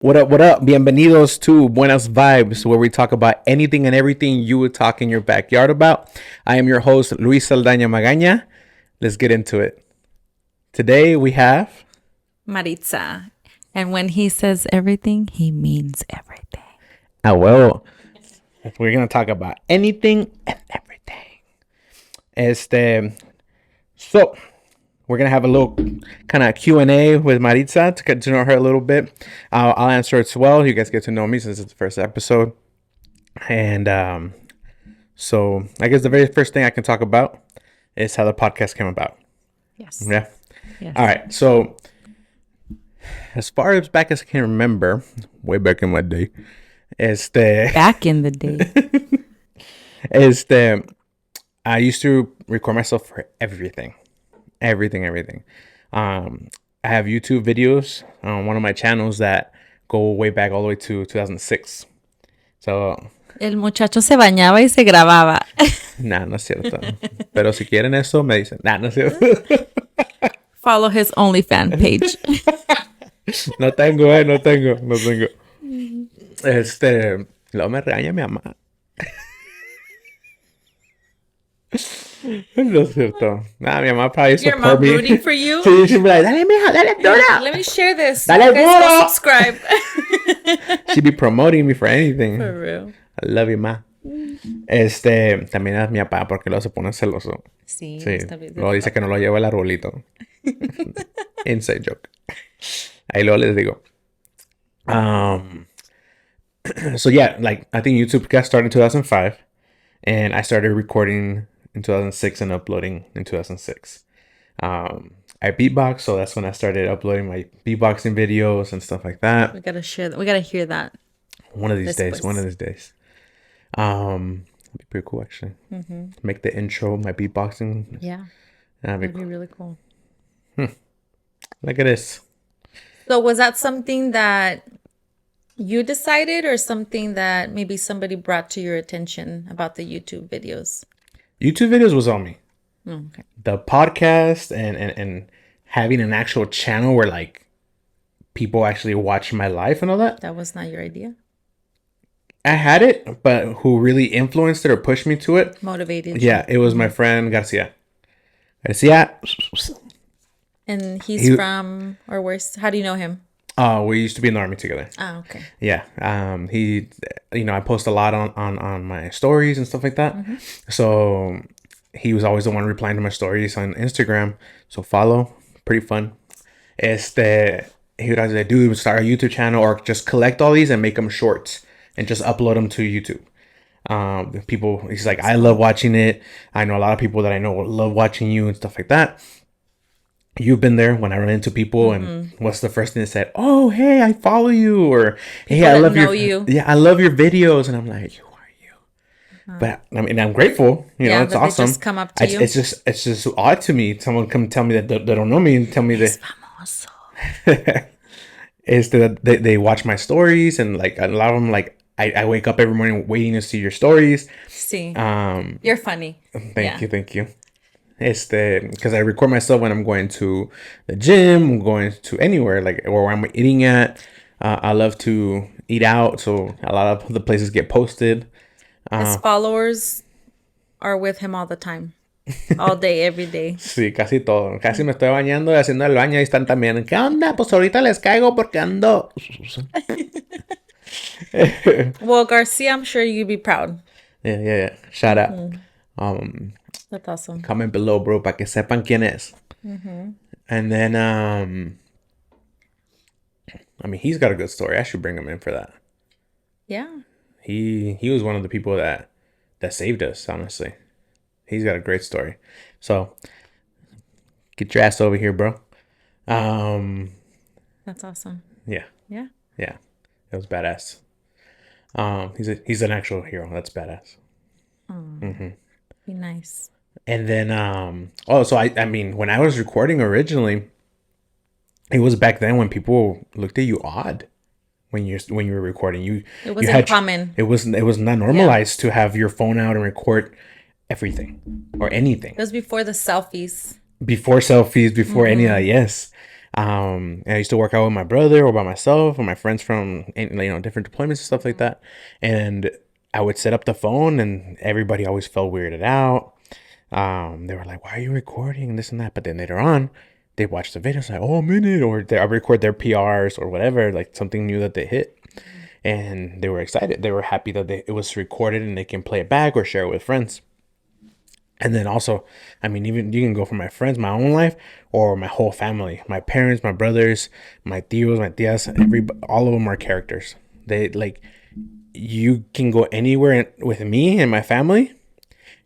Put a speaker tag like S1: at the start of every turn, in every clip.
S1: What up, what up? Bienvenidos to BuenaZ VibeZ, where we talk about anything and everything you would talk in your backyard about. I am your host, Luis Saldaña Magaña. Let's get into it. Today we have...
S2: Maritza. And when he says everything, he means everything.
S1: Well, we're going to talk about anything and everything. So... We're going to have a little kind of Q&A with Maritza to get to know her a little bit. I'll answer it as well. You guys get to know me since it's the first episode. And so I guess the very first thing I can talk about is how the podcast came about.
S2: Yes.
S1: Yeah?
S2: Yes.
S1: All right. So as far as back as I can remember, way back in my day,
S2: back in the day.
S1: I used to record myself for everything. Everything. I have YouTube videos on one of my channels that go way back all the way to 2006. So...
S2: El muchacho se bañaba y se grababa.
S1: Nah, no es cierto. Pero si quieren eso, me dicen. Nah, no es cierto.
S2: Follow his OnlyFans page.
S1: No tengo. Luego me regaña mi mamá. No es cierto. Nah, mi mamá probably
S2: Your mom
S1: support me.
S2: rooting for you?
S1: Sí, she'd be like, dale, mija, dale, dura.
S2: Let me share this.
S1: Dale,
S2: you guys go
S1: duro.
S2: subscribe.
S1: She'd be promoting me for anything.
S2: For real.
S1: I love you, ma. También es mi papá porque luego se pone celoso.
S2: Sí.
S1: Luego dice que no lo lleva el arbolito. Inside joke. Ahí luego les digo. So yeah, like I think YouTube got started in 2005, and I started recording in 2006 and uploading in 2006. I beatbox, so that's when I started uploading my beatboxing videos and stuff like that.
S2: We gotta share that. We gotta hear that.
S1: One of these days. That'd be pretty cool, actually. Mm-hmm. Make the intro, my beatboxing.
S2: Yeah.
S1: That'd
S2: be really cool.
S1: Look at this.
S2: So was that something that you decided or something that maybe somebody brought to your attention about the YouTube videos?
S1: YouTube videos was on me.
S2: Oh, okay.
S1: The podcast and having an actual channel where like people actually watch my life and all that.
S2: That was not your idea?
S1: I had it, but who really influenced it or pushed me to it?
S2: Motivated.
S1: Yeah, it was my friend Garcia.
S2: And he's from, or where's, how do you know him?
S1: We used to be in the army together.
S2: Oh, okay.
S1: Yeah. He, I post a lot on my stories and stuff like that. Mm-hmm. So he was always the one replying to my stories on Instagram. So follow. Pretty fun. He would either start a YouTube channel or just collect all these and make them shorts and just upload them to YouTube. He's like, I love watching it. I know a lot of people that I know love watching you and stuff like that. You've been there when I run into people, and what's the first thing they said? Oh, hey, I follow you, or hey, I love you. Yeah, I love your videos, and I'm like, who are you? But I mean, I'm grateful. It's awesome.
S2: They just come up to you.
S1: It's just odd to me. Someone come tell me that they don't know me and tell me that. They watch my stories, and like a lot of them, like I wake up every morning waiting to see your stories.
S2: See, you're funny.
S1: Thank you. Because I record myself when I'm going to the gym, I'm going to anywhere, like, or where I'm eating at. I love to eat out, so a lot of the places get posted.
S2: His followers are with him all the time. All day, every day.
S1: Sí, casi todo. Casi me estoy bañando y haciendo el baño y están también. ¿Qué onda? Pues ahorita les caigo porque ando.
S2: Well, Garcia, I'm sure you'd be proud.
S1: Yeah. Shout out.
S2: That's awesome.
S1: Comment below, bro, para que sepan quién es. Mm-hmm. And then, he's got a good story. I should bring him in for that.
S2: Yeah.
S1: He was one of the people that saved us, honestly. He's got a great story. So, get your ass over here, bro.
S2: That's awesome.
S1: Yeah.
S2: Yeah.
S1: Yeah. It was badass. He's an actual hero. That's badass.
S2: Be nice.
S1: And then, so I mean, when I was recording originally, it was back then when people looked at you odd when you were recording.
S2: It wasn't common.
S1: It was not normalized to have your phone out and record everything or anything.
S2: It was before the selfies.
S1: Before any of that, yes. And I used to work out with my brother or by myself or my friends from different deployments and stuff like that. And I would set up the phone, and everybody always felt weirded out. They were like, "Why are you recording this and that?" But then later on, they watch the videos like, "Oh, a minute," or I record their PRs or whatever, like something new that they hit, and they were excited. They were happy that it was recorded and they can play it back or share it with friends. And then also, I mean, even you can go for my friends, my own life, or my whole family, my parents, my brothers, my tios, my tias, all of them are characters. They like, you can go anywhere with me and my family.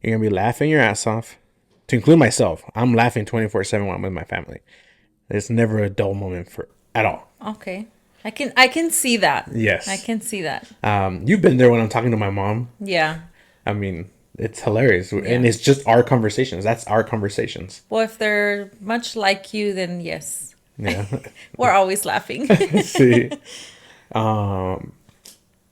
S1: You're gonna be laughing your ass off, to include myself. I'm laughing 24/7 when I'm with my family. It's never a dull moment for at all.
S2: Okay. I can see that.
S1: Yes.
S2: I can see that.
S1: You've been there when I'm talking to my mom.
S2: Yeah.
S1: I mean, it's hilarious, and it's just our conversations. That's our conversations.
S2: Well, if they're much like you, then yes.
S1: Yeah.
S2: We're always laughing.
S1: Sí.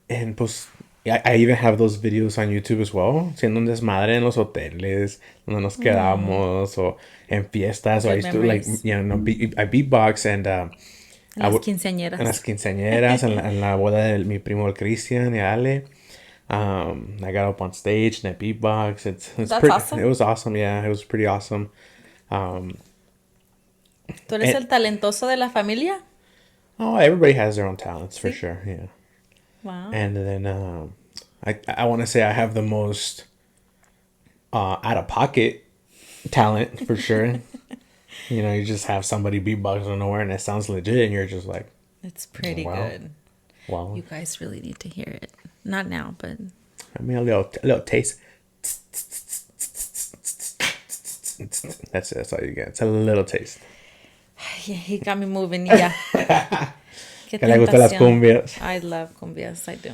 S1: And pues, I even have those videos on YouTube as well, siendo un desmadre en los hoteles, donde nos quedamos, o en fiestas. So I used to, like, I beatbox, and
S2: Las quinceañeras.
S1: en las quinceañeras, en la boda de mi primo el Cristian y Ale. I got up on stage and I beatbox. That's
S2: awesome.
S1: It was awesome. Yeah, it was pretty awesome.
S2: ¿Tú eres el talentoso de la familia?
S1: Oh, everybody has their own talents for sure. Yeah.
S2: Wow.
S1: And then I want to say I have the most out of pocket talent for sure. You just have somebody beatbox out of nowhere and it sounds legit, and you're just like,
S2: it's pretty good.
S1: Wow.
S2: You guys really need to hear it. Not now, but
S1: I mean, a little taste. That's it. That's all you get. It's a little taste.
S2: yeah, he got me moving. Yeah.
S1: Que le gustan las cumbias.
S2: I love cumbias. I do.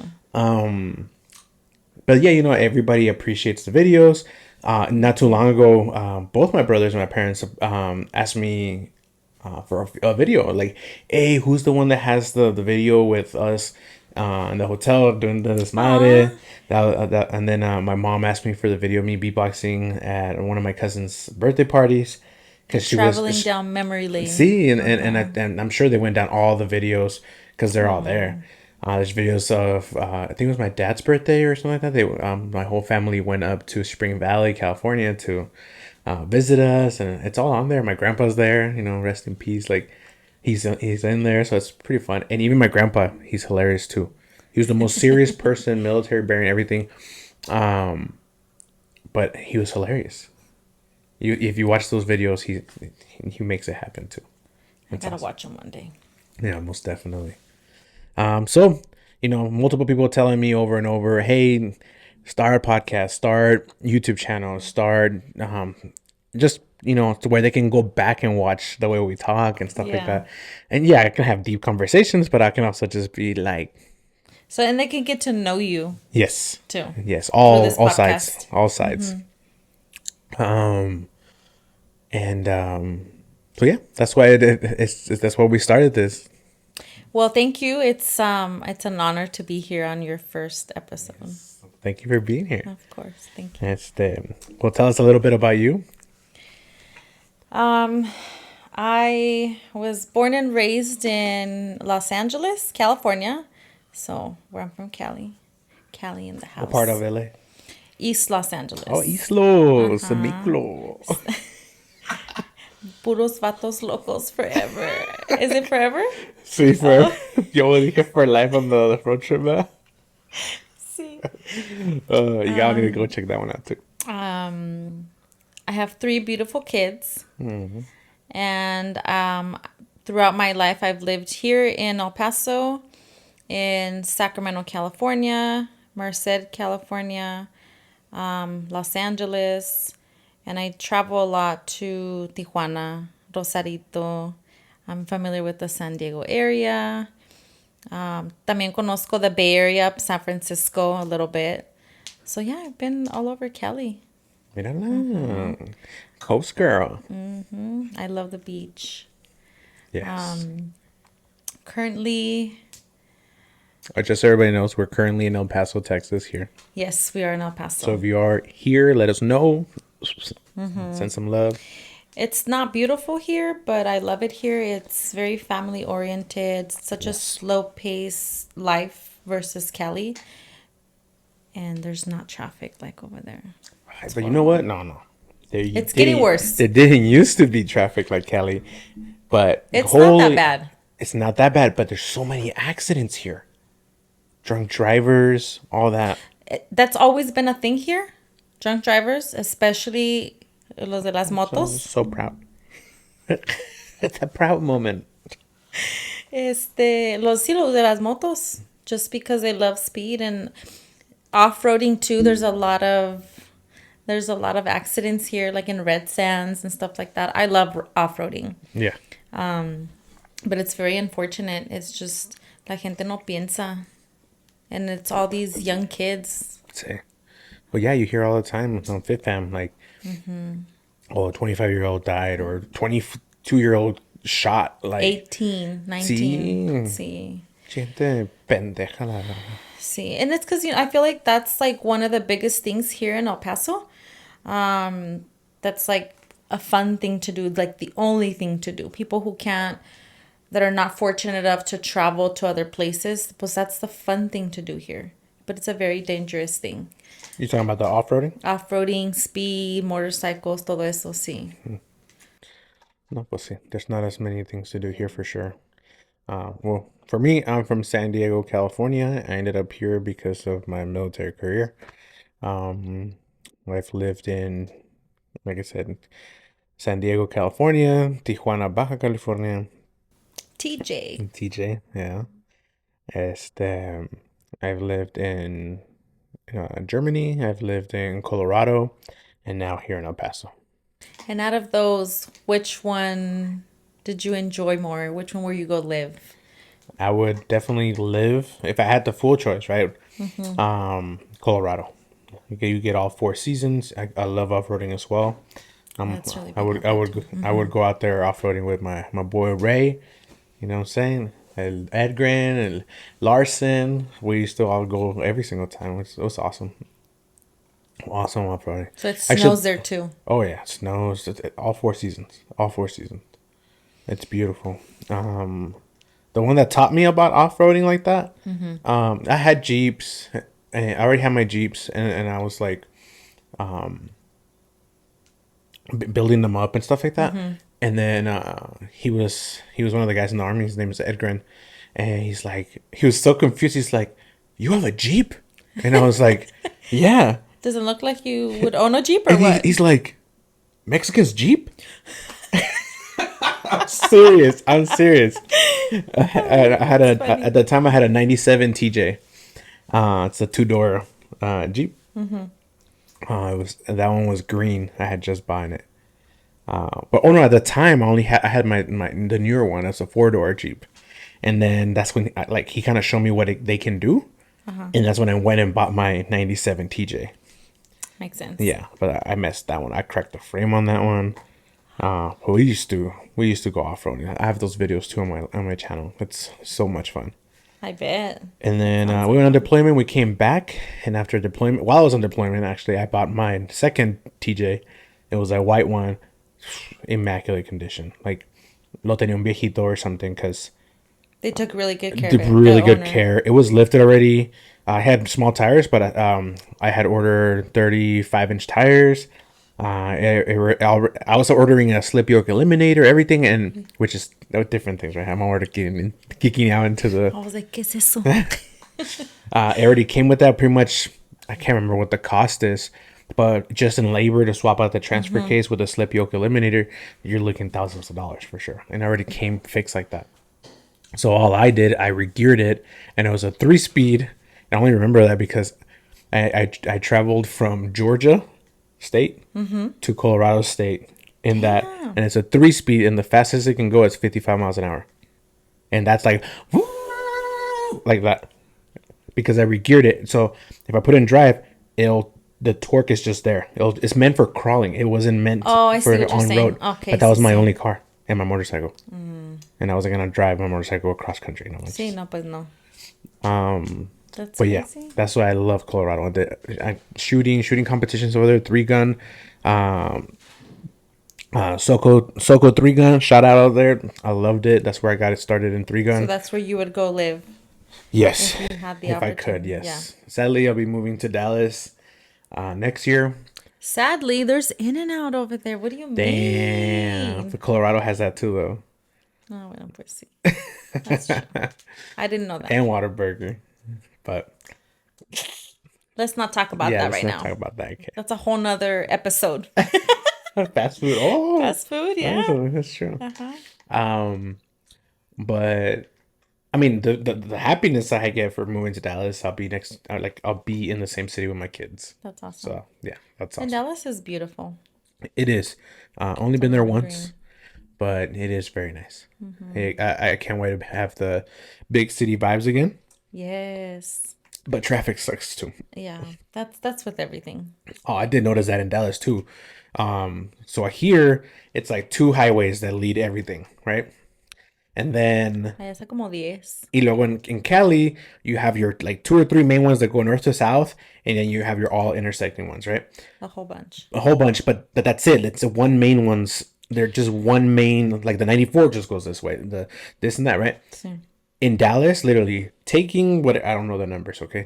S1: But yeah, everybody appreciates the videos. Not too long ago, both my brothers and my parents asked me for a video. Like, hey, who's the one that has the video with us in the hotel doing the desmadre? And then my mom asked me for the video of me beatboxing at one of my cousin's birthday parties.
S2: Because she traveling down memory lane.
S1: See, and I'm sure they went down all the videos because they're all there. There's videos of I think it was my dad's birthday or something like that. My whole family went up to Spring Valley, California, to visit us, and it's all on there. My grandpa's there, rest in peace. Like, he's in there, so it's pretty fun. And even my grandpa, he's hilarious too. He was the most serious person, military bearing, everything, but he was hilarious. If you watch those videos, he makes it happen too.
S2: I gotta watch them one day.
S1: Yeah, most definitely. So, multiple people telling me over and over, hey, start a podcast, start YouTube channel, start just, to where they can go back and watch the way we talk and stuff like that. And yeah, I can have deep conversations, but I can also just be like.
S2: So, and they can get to know you.
S1: Yes.
S2: Too.
S1: Yes. All sides. All sides. Mm-hmm. So yeah, that's why that's why we started this.
S2: Well, thank you. It's an honor to be here on your first episode. Yes.
S1: Thank you for being here.
S2: Of course, thank you.
S1: Well, tell us a little bit about you.
S2: I was born and raised in Los Angeles, California. So, where I'm from, Cali in the house.
S1: What part of LA?
S2: East Los Angeles.
S1: Oh, East Los, Miclo.
S2: Puros vatos locos forever. Is it forever?
S1: Sí, forever. Yo dije for life on the road trip, ¿verdad?
S2: Sí.
S1: You gotta need to go check that one out too.
S2: I have 3 beautiful kids. Mm-hmm. And throughout my life, I've lived here in El Paso, in Sacramento, California, Merced, California, Los Angeles, and I travel a lot to Tijuana, Rosarito. I'm familiar with the Sandiego area. También conozco the Bay Area, San Francisco a little bit. So yeah, I've been all over Cali.
S1: Mírala. Mm-hmm. Coast girl.
S2: Mm-hmm. I love the beach.
S1: Yes.
S2: Currently...
S1: Just so everybody knows, we're currently in El Paso, Texas here.
S2: Yes, we are in El Paso.
S1: So if you are here, let us know. Mm-hmm. Send some love.
S2: It's not beautiful here, but I love it here. It's very family oriented, such a slow pace life versus Cali. And there's not traffic like over there.
S1: Right, but you know what? No.
S2: It's getting worse.
S1: There didn't used to be traffic like Cali, but
S2: It's not that bad.
S1: It's not that bad, but there's so many accidents here. Drunk drivers, all that.
S2: That's always been a thing here. Drunk drivers, especially los de las motos.
S1: So proud. It's a proud moment.
S2: Los de las motos, just because they love speed and off-roading too. There's a lot of accidents here, like in red sands and stuff like that. I love off-roading.
S1: Yeah.
S2: But it's very unfortunate. It's just la gente no piensa, and it's all these young kids.
S1: Well, yeah, you hear all the time on FitFam, like, oh, a 25-year-old died or 22-year-old shot, like
S2: 18, 19. Sí.
S1: Gente pendeja, la verdad.
S2: See, and it's because I feel like that's like one of the biggest things here in El Paso. That's like a fun thing to do, like the only thing to do. People that are not fortunate enough to travel to other places, pues that's the fun thing to do here. But it's a very dangerous thing.
S1: You talking about the off-roading?
S2: Off-roading, speed, motorcycles, todo eso, sí.
S1: No, pues sí. There's not as many things to do here for sure. Well, for me, I'm from San Diego, California. I ended up here because of my military career. I've lived in, like I said, San Diego, California, Tijuana, Baja California. TJ, yeah. I've lived in Germany. I've lived in Colorado, and now here in El Paso.
S2: And out of those, which one did you enjoy more? Which one were you go live?
S1: I would definitely live if I had the full choice, right? Colorado. You get all 4 seasons. I love off-roading as well.
S2: That's really
S1: I would go out there off-roading with my boy Ray. You know what I'm saying? Edgren and Larson. We used to all go every single time. It was awesome. Awesome off-roading.
S2: So it snows there too.
S1: Oh yeah, it snows. All 4 seasons. It's beautiful. The one that taught me about off-roading like that, I had Jeeps. And I already had my Jeeps, and I was like, building them up and stuff like that. And then he was one of the guys in the army. His name is Edgren, and he was so confused. He's like, "You have a Jeep?" And I was like, "Yeah."
S2: Doesn't look like you would own a Jeep or what?
S1: He's like, "Mexican's Jeep?" I'm serious. I had at the time I had a 97 TJ. It's a 2-door Jeep. That one was green. I had just bought it. But at the time I had the newer one. It's a 4-door Jeep, and then that's when he kind of showed me what they can do, and that's when I went and bought my 97 TJ.
S2: Makes sense.
S1: Yeah, but I messed that one. I cracked the frame on that one. But we used to go off-roading. I have those videos too on my channel. It's so much fun.
S2: I bet.
S1: And then we went on deployment. We came back, and after deployment, while I was on deployment, actually, I bought my second TJ. It was a white one, immaculate condition. Like, lo tenía un viejito or something, because
S2: they took really good care of it.
S1: Really good care. It was lifted already. I had small tires, but I had ordered 35-inch tires. I was ordering a slip yoke eliminator, everything, and which is different things, right? I'm already geeking out into the.
S2: I was like, ¿qué es eso?
S1: It already came with that pretty much. I can't remember what the cost is, but just in labor to swap out the transfer case with a slip yoke eliminator, you're looking thousands of dollars for sure. And it already came fixed like that. So all I did, I re-geared it, and it was a 3-speed. I only remember that because I traveled from Georgia State to Colorado State in that, and it's a 3-speed, and the fastest it can go is 55 miles an hour, and that's like that because I re-geared it. So if I put it in drive, the torque is just there. It's meant for crawling. It wasn't meant for on road. Okay, but that was my only car and my motorcycle, and I wasn't gonna drive my motorcycle across country.
S2: No, pues no.
S1: That's but crazy. Yeah, that's why I love Colorado. Shooting competitions over there, 3-gun. Soko 3 Gun, shout out there. I loved it. That's where I got it started in 3 Gun.
S2: So that's where you would go live.
S1: Yes,
S2: if you had the
S1: if I could.
S2: opportunity.
S1: Yes. Sadly, I'll be moving to Dallas next year.
S2: Sadly, there's In-N-Out over there. What do you
S1: Damn,
S2: mean?
S1: Colorado has that too, though.
S2: Oh, bueno, pues sí. That's true. I didn't know that.
S1: And Whataburger, but
S2: Let's not talk about that right now.
S1: Let's not talk about that. Okay.
S2: That's a whole nother episode.
S1: Fast food. Oh,
S2: Fast food, yeah.
S1: That's true. But I mean, the happiness I get for moving to Dallas, I'll be in the same city with my kids.
S2: That's awesome.
S1: So yeah, that's awesome.
S2: And Dallas is beautiful.
S1: It is. Only been there once, but it is very nice. I can't wait to have the big city vibes again.
S2: Yes.
S1: But traffic sucks too.
S2: Yeah, that's with everything.
S1: Oh, I did notice that in Dallas too. So here it's like 2 highways that lead everything, right? And then
S2: Allá está como 10.
S1: y luego in Cali, you have your like 2 or 3 main ones that go north to south, and then you have your all intersecting ones, right?
S2: A whole bunch.
S1: A whole bunch, but that's it. It's the one main ones. They're just one main, like the 94 just goes this way, the this and that, right?
S2: Sí.
S1: In Dallas, literally taking what I don't know the numbers, okay?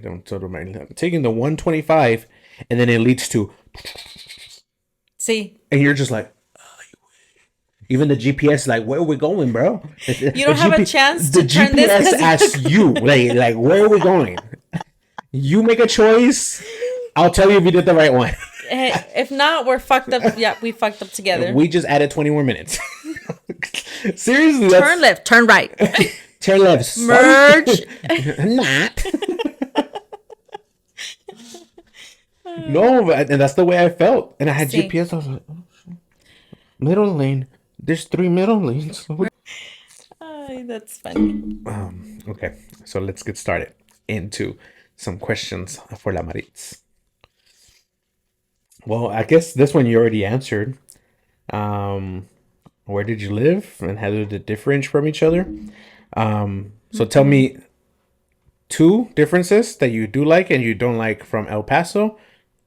S1: Taking the 125, and then it leads to,
S2: See.
S1: and you're just like, even the GPS is like, where are we going, bro?
S2: You don't have a chance
S1: to
S2: turn
S1: GPS
S2: this.
S1: asks you, like, where are we going? You make a choice. I'll tell you if you did the right one.
S2: If not, we're fucked up. Yeah, we fucked up together.
S1: We just added 20 more minutes. Seriously,
S2: turn left, turn right.
S1: Turn left.
S2: Merge.
S1: Not. No, and that's the way I felt. And I had GPS. I was like, oh, shit. Middle lane. There's 3 middle lanes.
S2: That's funny.
S1: Okay, so let's get started into some questions for la Maritza. Well, I guess this one you already answered. Where did you live and how did it differentiate from each other? So tell me 2 differences that you do like and you don't like from El Paso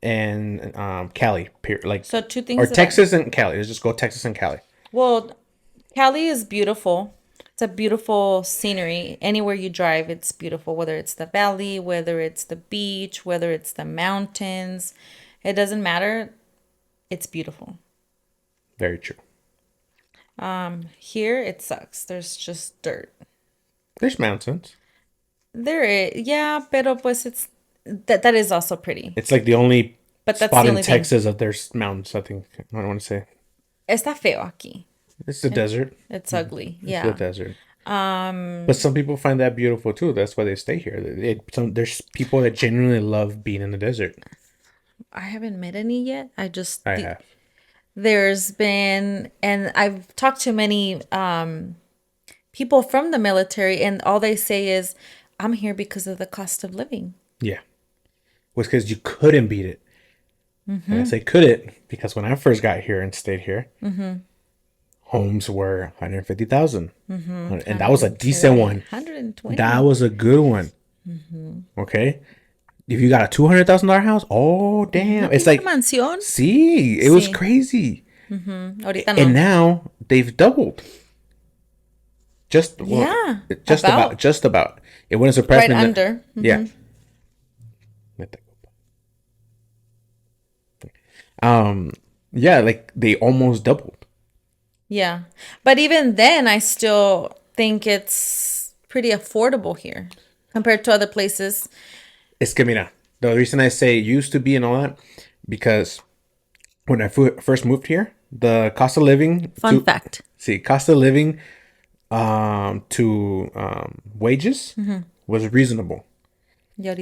S1: and Cali. Like,
S2: so 2 things.
S1: Or Texas and Cali. Let's just go Texas and Cali.
S2: Well, Cali is beautiful. It's a beautiful scenery. Anywhere you drive, it's beautiful. Whether it's the valley, whether it's the beach, whether it's the mountains. It doesn't matter. It's beautiful.
S1: Very true.
S2: Here it sucks. There's just dirt.
S1: There's mountains.
S2: There is, yeah, pero pues it's that is also pretty.
S1: It's like the only
S2: but that's
S1: spot
S2: the
S1: in
S2: only
S1: Texas that there's mountains, I think. I don't want to say.
S2: Está feo aquí.
S1: It's the desert.
S2: It's ugly. Yeah.
S1: It's the desert. But some people find that beautiful too. That's why they stay here. There's people that genuinely love being in the desert.
S2: I haven't met any yet. I
S1: have.
S2: There's been, and I've talked to many people from the military, and all they say is, I'm here because of the cost of living.
S1: Yeah. Was because you couldn't beat it. And I say couldn't because when I first got here and stayed here, homes were 150,000. And that was a decent one.
S2: 120.
S1: That was a good one. Okay. If you got a $200,000 house, oh damn! It's like
S2: mansión.
S1: See, it was crazy.
S2: Ahorita no.
S1: And now they've doubled. Just about. It wouldn't surprise
S2: right
S1: me.
S2: Under.
S1: Yeah. Yeah, like they almost doubled.
S2: Yeah, but even then, I still think it's pretty affordable here compared to other places.
S1: Es que mira, the reason I say used to be and all that, because when I first moved here, the cost of living...
S2: Fun fact.
S1: See, cost of living to wages was reasonable.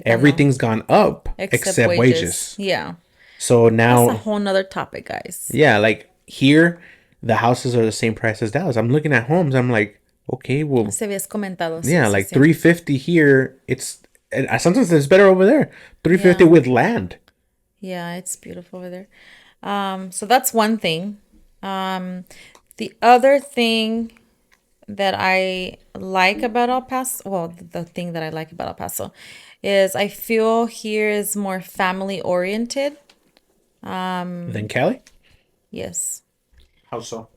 S1: Everything's gone up except wages.
S2: Yeah.
S1: So now...
S2: That's a whole nother topic, guys.
S1: Yeah, like here, the houses are the same price as Dallas. I'm looking at homes, I'm like, okay, well...
S2: Se habías comentado.
S1: Yeah, like $350 here, it's... And sometimes it's better over there. $350 with land.
S2: Yeah, it's beautiful over there. So that's one thing. The other thing that I like about El Paso, well, the thing that I like about El Paso is I feel here is more family oriented.
S1: Than Cali?
S2: Yes.
S1: How so?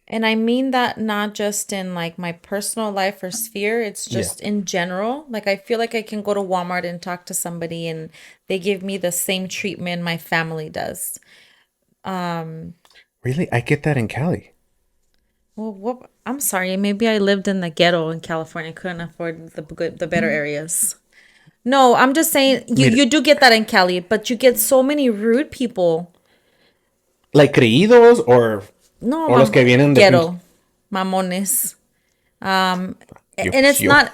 S2: And I mean that not just in like my personal life or sphere, it's just in general. Like I feel like I can go to Walmart and talk to somebody and they give me the same treatment my family does.
S1: Really? I get that in Cali.
S2: Well, what? I'm sorry. Maybe I lived in the ghetto in California. Couldn't afford the better areas. No, I'm just saying
S1: Mira,
S2: you do get that in Cali, but you get so many rude people.
S1: like creídos
S2: No,
S1: or los que vienen de pinche.
S2: ghetto, mamones. And
S1: Yo,
S2: it's
S1: yo.
S2: not,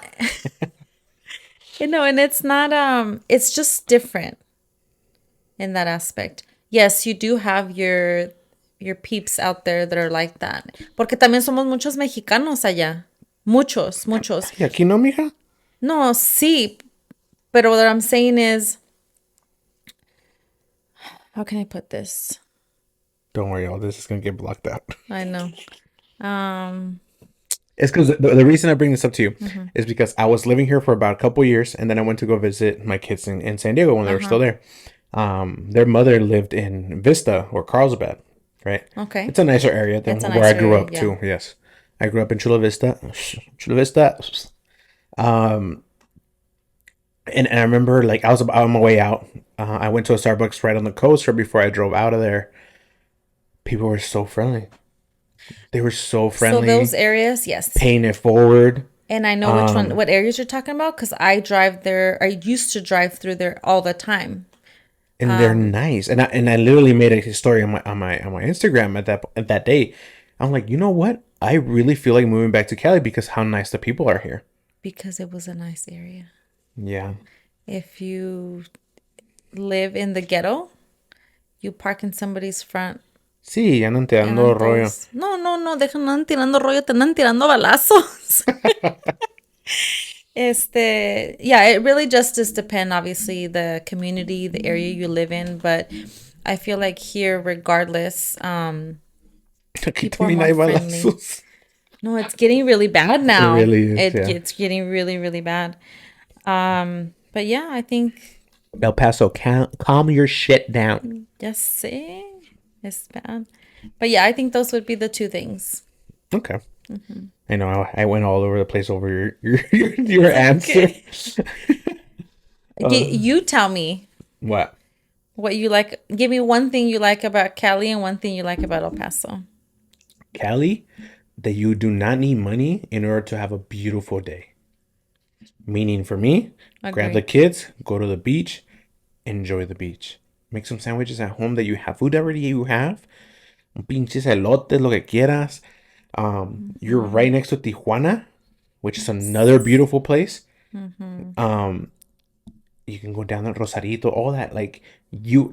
S2: and it's not. It's just different in that aspect. Yes, you do have your peeps out there that are like that. Porque también somos muchos mexicanos allá. Muchos, muchos.
S1: Ay, aquí no, mija.
S2: No, sí. But what I'm saying is, how can I put this?
S1: Don't worry, all this is gonna get blocked out.
S2: I know.
S1: It's because the reason I bring this up to you is because I was living here for about a couple years, and then I went to go visit my kids in San Diego when they were still there. Their mother lived in Vista or Carlsbad, right?
S2: Okay.
S1: It's a nicer area than
S2: It's a
S1: where
S2: nice
S1: I grew
S2: area,
S1: up too. Yes, I grew up in Chula Vista. Chula Vista. And I remember like I was on my way out. I went to a Starbucks right on the coast right before I drove out of there. People were so friendly. They were so friendly.
S2: So those areas, yes.
S1: Paying it forward.
S2: And I know what areas you're talking about because I drive there. I used to drive through there all the time.
S1: And they're nice. And I literally made a story on my Instagram at that day. I'm like, you know what? I really feel like moving back to Cali because how nice the people are here.
S2: Because it was a nice area.
S1: Yeah.
S2: If you live in the ghetto, you park in somebody's front.
S1: Sí, andan tirando rollo.
S2: No, dejan tirando rollo, te andan tirando balazos. Yeah, it really just depends, obviously, the community, the area you live in, but I feel like here, regardless,
S1: Aquí
S2: people are
S1: también hay
S2: more friendly.
S1: balazos.
S2: No, it's getting really bad now.
S1: It really is, yeah.
S2: It's getting really, really bad. But yeah, I think
S1: El Paso, calm your shit down.
S2: just say it's bad. But yeah, I think those would be the two things.
S1: Okay. I know I went all over the place over your answer.
S2: You tell me
S1: What
S2: you like. Give me one thing you like about Cali and one thing you like about El Paso.
S1: Cali, that you do not need money in order to have a beautiful day. Meaning for me, grab the kids, go to the beach, enjoy the beach. Make some sandwiches at home that you have, food already you have. Pinches elotes, lo que quieras. You're right next to Tijuana, which is another beautiful place. You can go down to Rosarito, all that. Like, you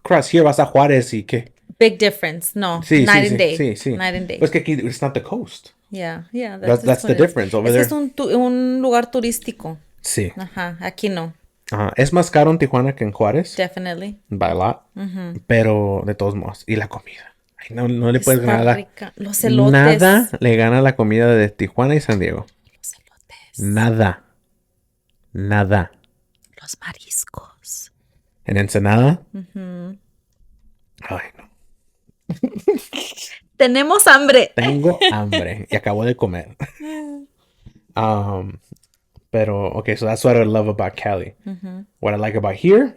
S1: cross here, vas a Juárez y qué.
S2: Big difference. No,
S1: Sí,
S2: night
S1: sí,
S2: and
S1: sí,
S2: day.
S1: sí, sí.
S2: Night and day.
S1: Pues que aquí it's not the coast.
S2: Yeah.
S1: That's the difference over there.
S2: Es un lugar turístico.
S1: Sí.
S2: Ajá, aquí no.
S1: Es más caro en Tijuana que en Juárez.
S2: Definitely.
S1: By a lot. Pero de todos modos. Y la comida. Ay, no le puedes
S2: Está
S1: ganar
S2: rica. Los elotes.
S1: Nada le gana la comida de Tijuana y San Diego.
S2: Los elotes.
S1: Nada.
S2: Los mariscos.
S1: En Ensenada. Ay, no.
S2: Tenemos hambre.
S1: Tengo hambre. Y acabo de comer. Pero, okay, so that's what I love about Cali. What I like about here,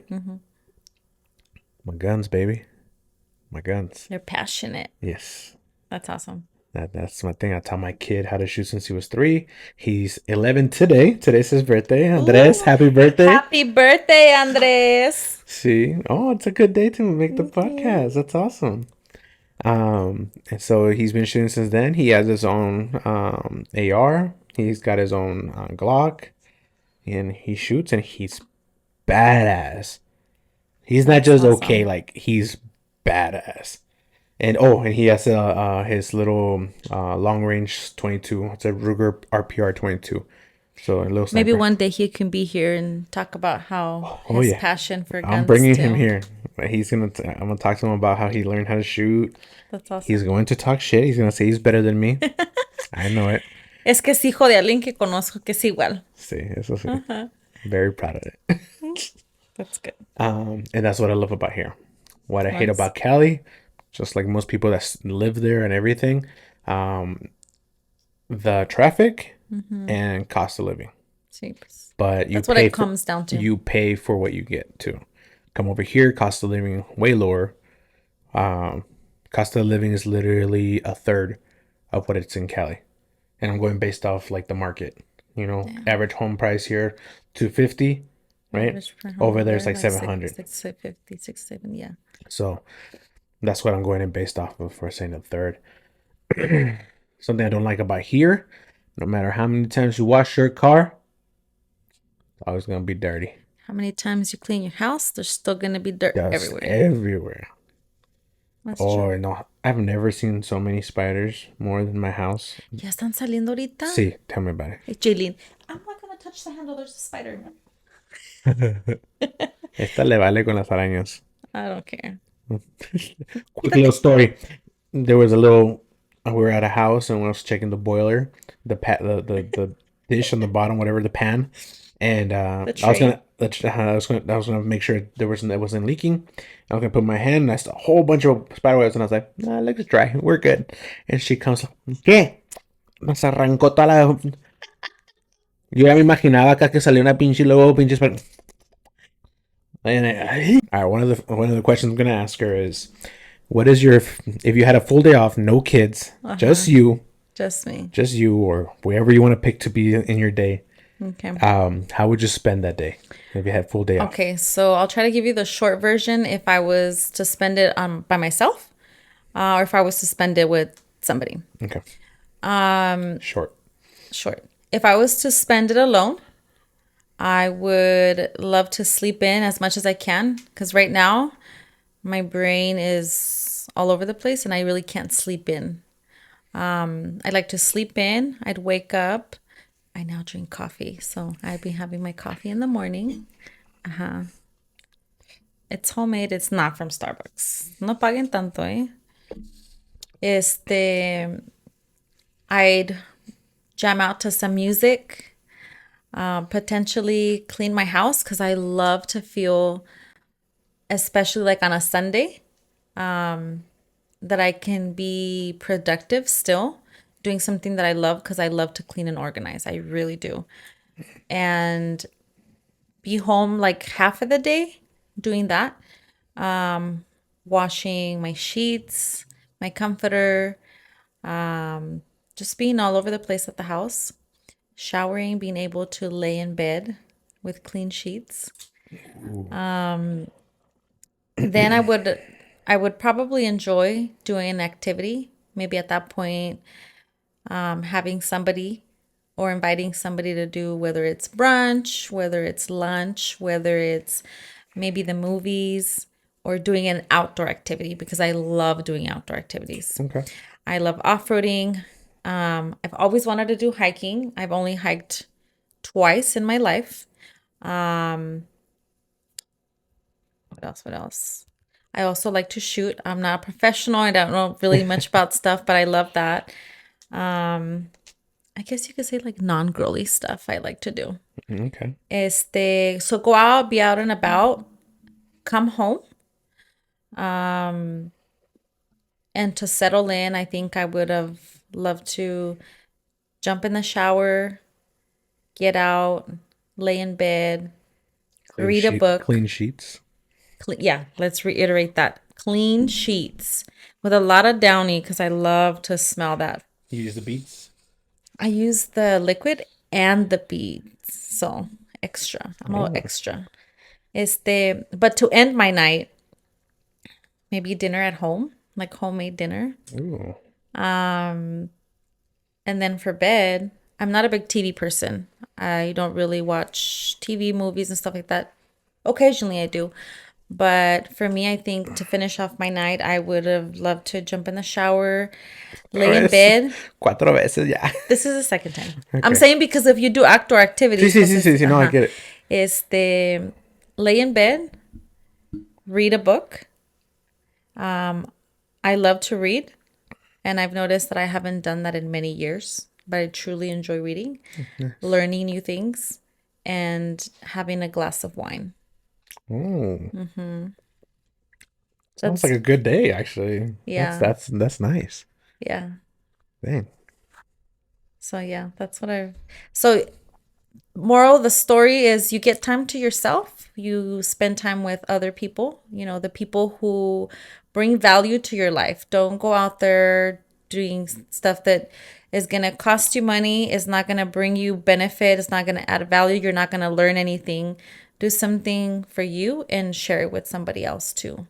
S1: my guns, baby. My guns.
S2: They're passionate.
S1: Yes.
S2: That's awesome.
S1: That's my thing. I taught my kid how to shoot since he was 3. He's 11 today. Today's his birthday. Andres, happy birthday.
S2: Happy birthday, Andres.
S1: See? Oh, it's a good day to make the podcast. That's awesome. And so he's been shooting since then. He has his own AR. He's got his own Glock. And he shoots and he's badass. He's not just
S2: awesome.
S1: Okay, like he's badass. And he has his little long range 22. It's a Ruger RPR 22. So a little sniper.
S2: Maybe one day he can be here and talk about how his passion for guns.
S1: I'm bringing him here. I'm gonna talk to him about how he learned how to shoot.
S2: That's awesome.
S1: He's going to talk shit. He's gonna say he's better than me. I know it.
S2: Es que es hijo de alguien que conozco que es igual.
S1: Sí, eso sí. Very proud of it.
S2: That's good.
S1: And that's what I love about here. What I hate about Cali, just like most people that live there and everything. The traffic and cost of living.
S2: Sí,
S1: But
S2: that's what it comes down to.
S1: You pay for what you get too. Come over here, cost of living way lower. Cost of living is literally a third of what it's in Cali, and I'm going based off like the market. Average home price here, 250, right? Over there it's like 700.
S2: 650, 670, yeah.
S1: So that's what I'm going in based off of for saying a third. Something I don't like about here, no matter how many times you wash your car, it's always gonna be dirty.
S2: How many times you clean your house, there's still gonna be dirt everywhere.
S1: Everywhere.
S2: That's true.
S1: No, I've never seen so many spiders more than my house.
S2: ¿Ya están saliendo ahorita?
S1: Sí, tell me about it.
S2: Hey, Jaylene, I'm not gonna touch the handle, there's a spider.
S1: Esta le vale con las arañas.
S2: I don't care.
S1: Quick little story. There was a little. We were at a house and I was checking the boiler, the dish on the bottom, whatever, the pan, and I was gonna make sure it wasn't leaking. I was gonna put my hand, and I saw a whole bunch of spider webs, and I was like, "Nah, let's dry. We're good." And she comes, ¿qué? Nos arrancó toda la. Yo ya me imaginaba acá que salió una pinche luego pinche spider. All right, one of the questions I'm gonna ask her is, what is your, if you had a full day off, no kids, just you,
S2: just me,
S1: just you, or wherever you want to pick to be in your day?
S2: Okay.
S1: How would you spend that day if you had full day off?
S2: Okay, so I'll try to give you the short version. If I was to spend it by myself, or if I was to spend it with somebody.
S1: Okay. Short.
S2: If I was to spend it alone, I would love to sleep in as much as I can, because right now my brain is all over the place and I really can't sleep in. I'd like to sleep in. I'd wake up. I now drink coffee, so I'd be having my coffee in the morning. It's homemade. It's not from Starbucks. No paguen tanto, eh? I'd jam out to some music. Potentially clean my house, because I love to feel, especially like on a Sunday, that I can be productive still doing something that I love, because I love to clean and organize. I really do. And be home like half of the day doing that. Washing my sheets, my comforter, just being all over the place at the house. Showering, being able to lay in bed with clean sheets. Then I would probably enjoy doing an activity. Maybe at that point, having somebody or inviting somebody to do, whether it's brunch, whether it's lunch, whether it's maybe the movies, or doing an outdoor activity, because I love doing outdoor activities.
S1: Okay.
S2: I love off-roading. I've always wanted to do hiking. I've only hiked twice in my life. What else? I also like to shoot. I'm not a professional. I don't know really much about stuff, but I love that. I guess you could say like non-girly stuff I like to do.
S1: Okay.
S2: So go out, be out and about, come home. And to settle in, I think I would have loved to jump in the shower, get out, lay in bed, read a book.
S1: Clean sheets.
S2: Yeah, let's reiterate that. Clean sheets with a lot of Downy, because I love to smell that.
S1: You use the beads?
S2: I use the liquid and the beads, so extra. I'm all extra. But to end my night, maybe dinner at home, like homemade dinner.
S1: Ooh.
S2: And then for bed, I'm not a big TV person. I don't really watch TV, movies, and stuff like that. Occasionally I do. But for me, I think to finish off my night, I would have loved to jump in the shower, lay in bed.
S1: 4 veces ya.
S2: This is the second time. Okay. I'm saying because if you do outdoor activities.
S1: Sí, no, I get
S2: it. Lay in bed, read a book. I love to read. And I've noticed that I haven't done that in many years. But I truly enjoy reading, learning new things, and having a glass of wine.
S1: Sounds like a good day, actually.
S2: Yeah.
S1: That's nice.
S2: Yeah.
S1: Dang.
S2: So yeah, that's what I. So moral of the story is you get time to yourself. You spend time with other people. You know, the people who bring value to your life. Don't go out there doing stuff that is gonna cost you money. Is not gonna bring you benefit. It's not gonna add value. You're not gonna learn anything. Do something for you and share it with somebody else too.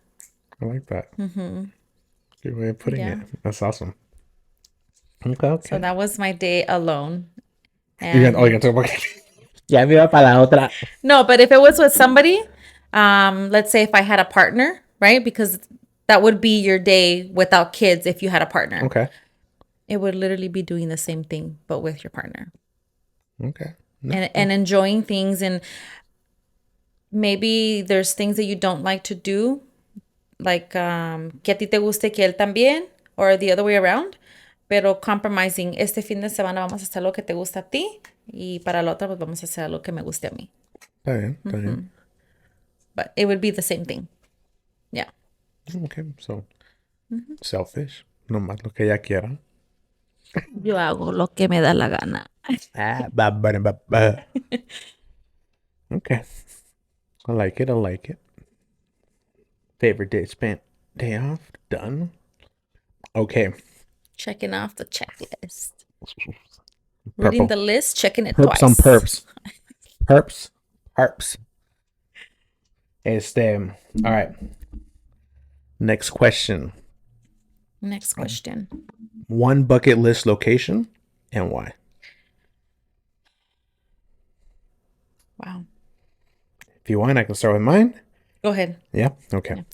S1: I like that. Good way of putting it.
S2: Yeah.
S1: That's awesome. Okay.
S2: So that was my day alone.
S1: You're
S2: And
S1: gonna talk about. Ya me iba para la otra.
S2: no, but if it was with somebody, let's say if I had a partner, right? Because that would be your day without kids if you had a partner.
S1: Okay.
S2: It would literally be doing the same thing, but with your partner.
S1: Okay.
S2: And enjoying things. And maybe there's things that you don't like to do, like que a ti te guste que él también, or the other way around. Pero compromising, este fin de semana vamos a hacer lo que te gusta a ti y para la otra pues vamos a hacer lo que me guste a mí.
S1: Está bien. Está bien.
S2: But it would be the same thing. Yeah.
S1: Okay. So, selfish. No más lo que ella quiera.
S2: Yo hago lo que me da la gana.
S1: Okay. I like it. I like it. Favorite day spent. Day off. Done. Okay.
S2: Checking off the checklist. Reading the list, checking it
S1: Perps
S2: twice.
S1: on perps. Perps. All right. Next question.
S2: Next question.
S1: One bucket list location and why?
S2: Wow.
S1: If you want, I can start with mine.
S2: Go ahead.
S1: Yeah? Okay.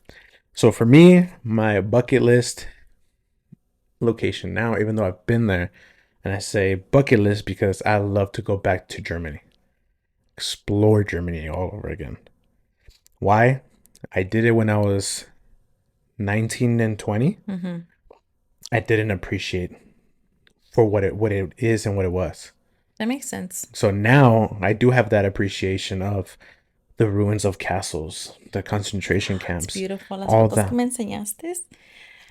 S1: So for me, my bucket list location now, even though I've been there, and I say bucket list because I love to go back to Germany. Explore Germany all over again. Why? I did it when I was 19 and 20. I didn't appreciate for what it is and what it was.
S2: That makes sense.
S1: So now I do have that appreciation of the ruins of castles, the concentration camps.
S2: It's beautiful. Las
S1: all
S2: fotos
S1: that.
S2: que me enseñaste.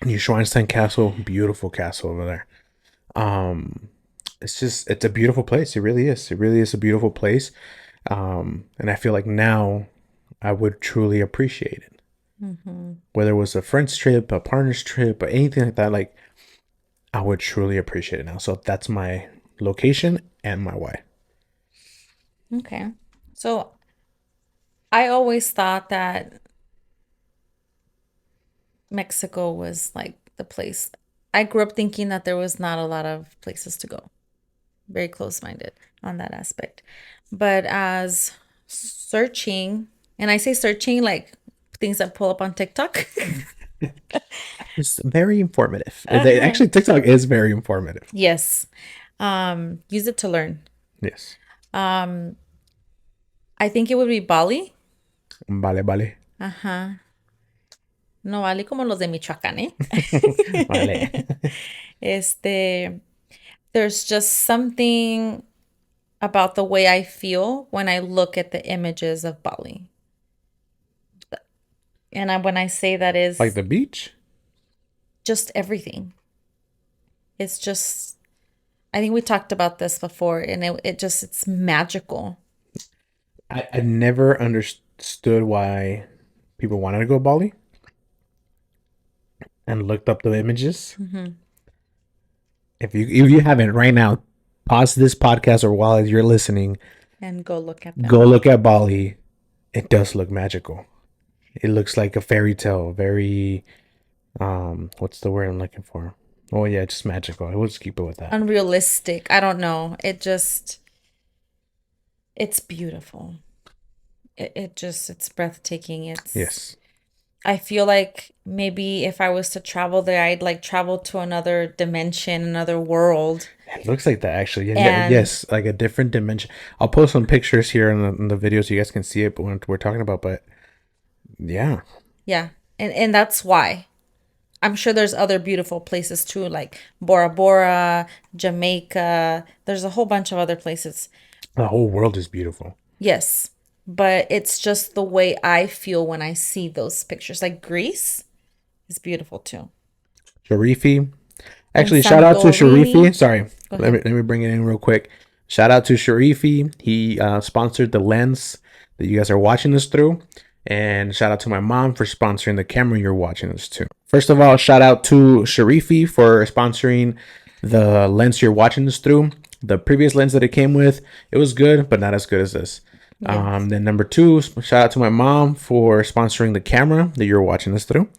S1: Neuschwanstein Castle, beautiful castle over there. It's a beautiful place. It really is. It really is a beautiful place. And I feel like now I would truly appreciate it. Whether it was a friend's trip, a partner's trip, or anything like that, like I would truly appreciate it now. So that's my location and my why.
S2: Okay. So I always thought that Mexico was like the place. I grew up thinking that there was not a lot of places to go. Very close-minded on that aspect. But as searching, and I say searching like things that pull up on TikTok.
S1: It's very informative. Actually, TikTok is very informative.
S2: Yes. Use it to learn.
S1: Yes.
S2: I think it would be Bali.
S1: Vale.
S2: Ajá. No Bali como los de Michoacán, ¿eh?
S1: Vale.
S2: There's just something about the way I feel when I look at the images of Bali. And when I say that is...
S1: Like the beach?
S2: Just everything. It's just... I think we talked about this before, and it's magical.
S1: I never understood why people wanted to go to Bali and looked up the images. If you haven't right now, pause this podcast or while you're listening
S2: and go look at them.
S1: Go look at Bali. It does look magical. It looks like a fairy tale. Very what's the word I'm looking for? Oh yeah, just magical. I will just keep it with that.
S2: Unrealistic. I don't know. It's beautiful. It's breathtaking.
S1: Yes.
S2: I feel like maybe if I was to travel there, I'd like travel to another dimension, another world.
S1: It looks like that actually. Yes, like a different dimension. I'll post some pictures here in the video so you guys can see it. But when we're talking about, but yeah.
S2: Yeah, and that's why. I'm sure there's other beautiful places too, like Bora Bora, Jamaica. There's a whole bunch of other places.
S1: The whole world is beautiful.
S2: Yes. But it's just the way I feel when I see those pictures. Like Greece, is beautiful too.
S1: Sharifi. Actually, shout out to Sharifi. Sorry. Let me bring it in real quick. Shout out to Sharifi. He sponsored the lens that you guys are watching this through. And shout out to my mom for sponsoring the camera you're watching this too. First of all, shout out to Sharifi for sponsoring the lens you're watching this through. The previous lens that it came with, it was good, but not as good as this. Yes. Then number 2, shout out to my mom for sponsoring the camera that you're watching this through.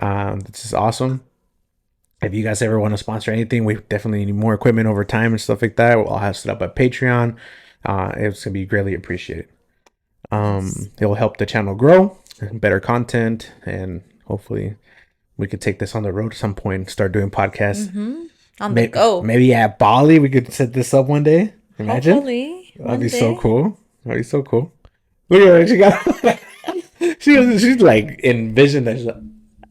S1: This is awesome. If you guys ever want to sponsor anything, we definitely need more equipment over time and stuff like that. I'll have set up a Patreon. It's gonna be greatly appreciated. It'll help the channel grow, better content, and hopefully we could take this on the road at some point and start doing podcasts.
S2: On the go.
S1: Maybe at Bali we could set this up one day. Imagine.
S2: Hopefully,
S1: that'd be so cool. That'd be so cool. Look at her. She got. she's like envisioned this.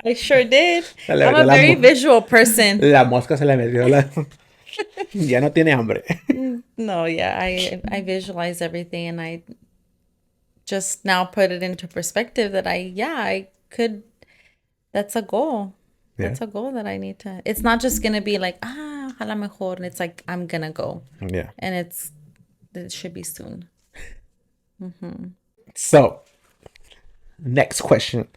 S2: I sure did. I'm a very visual person.
S1: La mosca se le metió ya no tiene hambre.
S2: No, yeah, I visualize everything, and I just now put it into perspective that I could. That's a goal. Yeah. That's a goal that I need to. It's not just gonna be like a la mejor. It's like I'm gonna go.
S1: Yeah.
S2: And it should be soon.
S1: So, next question.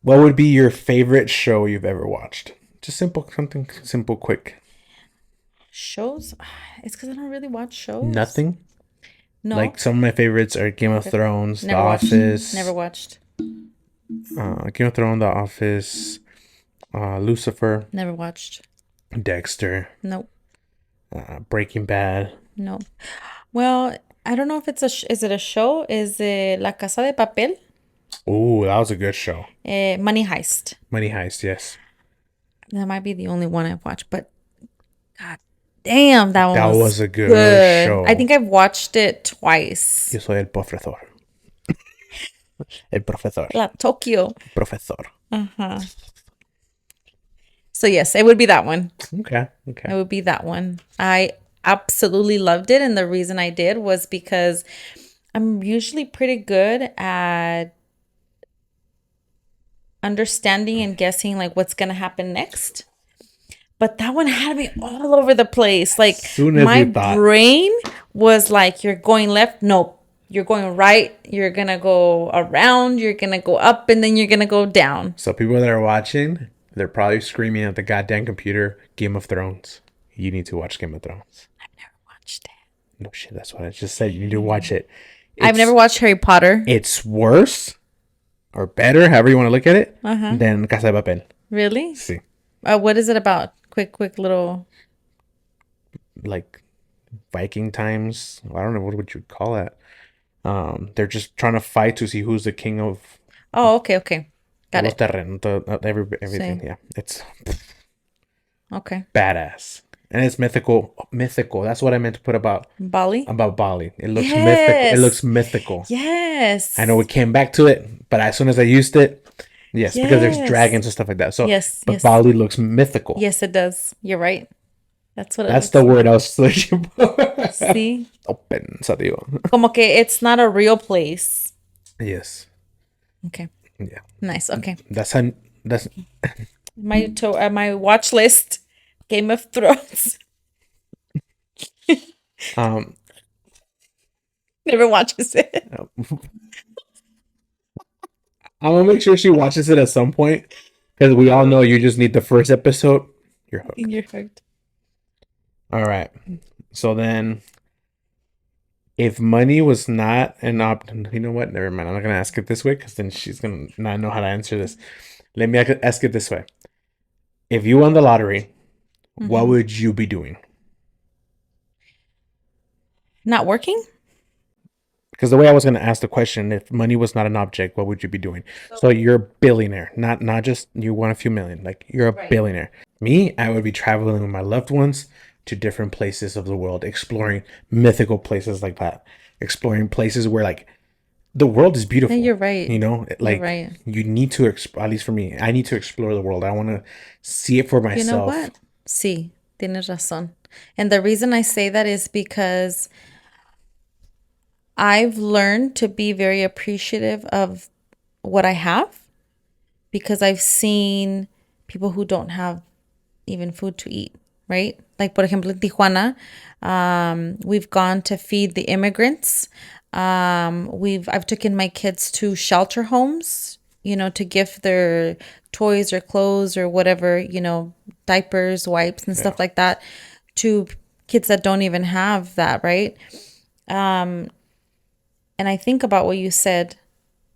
S1: What would be your favorite show you've ever watched? Just something simple, quick.
S2: Shows? It's because I don't really watch shows.
S1: Nothing?
S2: No.
S1: Like some of my favorites are Game of Thrones, The Office.
S2: Never watched.
S1: Game of Thrones, The Office, Lucifer.
S2: Never watched.
S1: Dexter.
S2: Nope.
S1: Breaking Bad.
S2: No. Well, I don't know if it's is it a show? Is it La Casa de Papel?
S1: Oh, that was a good show.
S2: Money Heist.
S1: Money Heist, yes.
S2: That might be the only one I've watched, but God damn, that
S1: was a good show.
S2: I think I've watched it twice.
S1: Yo soy el profesor. El profesor.
S2: La Tokyo.
S1: Profesor.
S2: So yes, it would be that one.
S1: Okay.
S2: It would be that one. I absolutely loved it, and the reason I did was because I'm usually pretty good at understanding and guessing like what's gonna happen next. But that one had me all over the place. Like my brain was like, you're going left. Nope. You're going right. You're going to go around. You're going to go up, and then you're going to go down.
S1: So people that are watching, they're probably screaming at the goddamn computer, Game of Thrones. You need to watch Game of Thrones.
S2: I've never watched it.
S1: No shit. That's what I just said. You need to watch it.
S2: I've never watched Harry Potter.
S1: It's worse or better, however you want to look at it, than Casa de Papel.
S2: Really?
S1: Sí.
S2: What is it about? Quick little.
S1: Like Viking times. I don't know. What would you call that? They're just trying to fight to see who's the king of.
S2: Oh, okay. Got it.
S1: Everything. Sí. Yeah. It's.
S2: Okay.
S1: Badass. And it's mythical. That's what I meant to put about
S2: Bali.
S1: About Bali. It looks mythical. It looks mythical.
S2: Yes.
S1: I know we came back to it, but as soon as I used it, yes, because there's dragons and stuff like that. So but Bali looks mythical.
S2: Yes, it does. You're right. That's what.
S1: That's the word I was searching for.
S2: See.
S1: Open, sandiego.
S2: Como que it's not a real place.
S1: Yes.
S2: Okay.
S1: Yeah.
S2: Nice. Okay.
S1: That's
S2: my watch list. Game of Thrones. Never watches it.
S1: I'm gonna make sure she watches it at some point, because we all know you just need the first episode. You're hooked. All right. So then, if money was not an option, you know what? Never mind. I'm not gonna ask it this way, because then she's gonna not know how to answer this. Let me ask it this way: if you won the lottery, what would you be doing?
S2: Not working?
S1: Because the way I was going to ask the question, if money was not an object, what would you be doing? So you're a billionaire, not just you won a few million. Like you're a billionaire. Me, I would be traveling with my loved ones to different places of the world, exploring mythical places like that, exploring places where like the world is beautiful.
S2: Yeah, you're right.
S1: You know, like you need to, at least for me, I need to explore the world. I want to see it for myself.
S2: You know what? Sí, tienes razón. And the reason I say that is because I've learned to be very appreciative of what I have. because I've seen people who don't have even food to eat, right? Like, por ejemplo, in Tijuana, we've gone to feed the immigrants. I've taken my kids to shelter homes, to gift their toys or clothes or whatever, diapers, wipes, and stuff like that to kids that don't even have that, right? And I think about what you said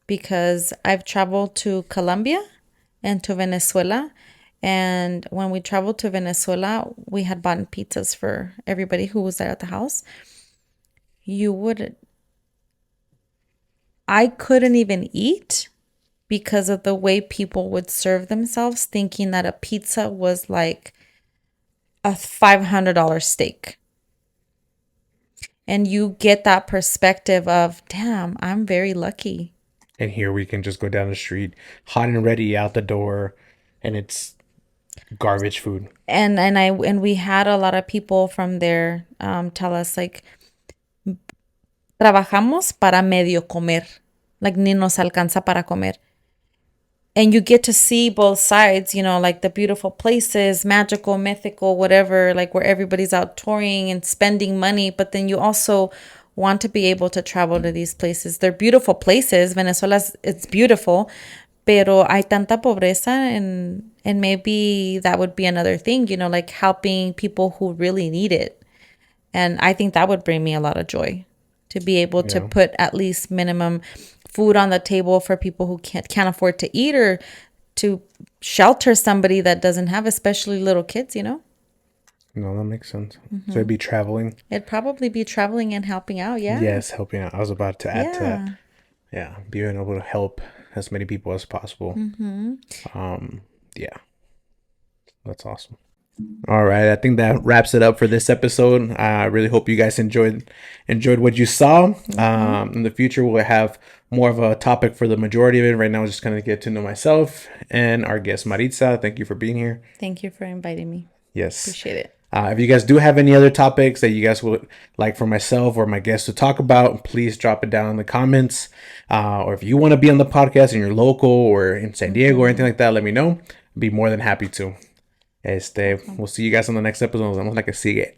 S2: because I've traveled to Colombia and to Venezuela. And when we traveled to Venezuela, we had bought pizzas for everybody who was there at the house. I couldn't even eat because of the way people would serve themselves, thinking that a pizza was like a $500 steak. And you get that perspective of, damn, I'm very lucky.
S1: And here we can just go down the street, hot and ready out the door, and it's garbage food.
S2: And we had a lot of people from there tell us like, trabajamos para medio comer, like ni nos alcanza para comer. And you get to see both sides, like the beautiful places, magical, mythical, whatever, like where everybody's out touring and spending money. But then you also want to be able to travel to these places. They're beautiful places. Venezuela, it's beautiful, pero hay tanta pobreza, and maybe that would be another thing, like helping people who really need it. And I think that would bring me a lot of joy to be able to put at least minimum food on the table for people who can't afford to eat, or to shelter somebody that doesn't have, especially little kids,
S1: No, that makes sense. So it'd be traveling.
S2: It'd probably be traveling and helping out, yeah.
S1: Yes, helping out. I was about to add to that. Yeah, being able to help as many people as possible. Yeah, that's awesome. All right, I think that wraps it up for this episode. I really hope you guys enjoyed what you saw. In the future, we'll have more of a topic for the majority of it. Right now, I'm just going to get to know myself and our guest, Maritza. Thank you for being here.
S2: Thank you for inviting me.
S1: Yes.
S2: Appreciate it.
S1: If you guys do have any other topics that you guys would like for myself or my guests to talk about, please drop it down in the comments. Or if you want to be on the podcast and you're local or in San Diego or anything like that, let me know. I'd be more than happy to. We'll see you guys on the next episode. Nos vemos la que sigue.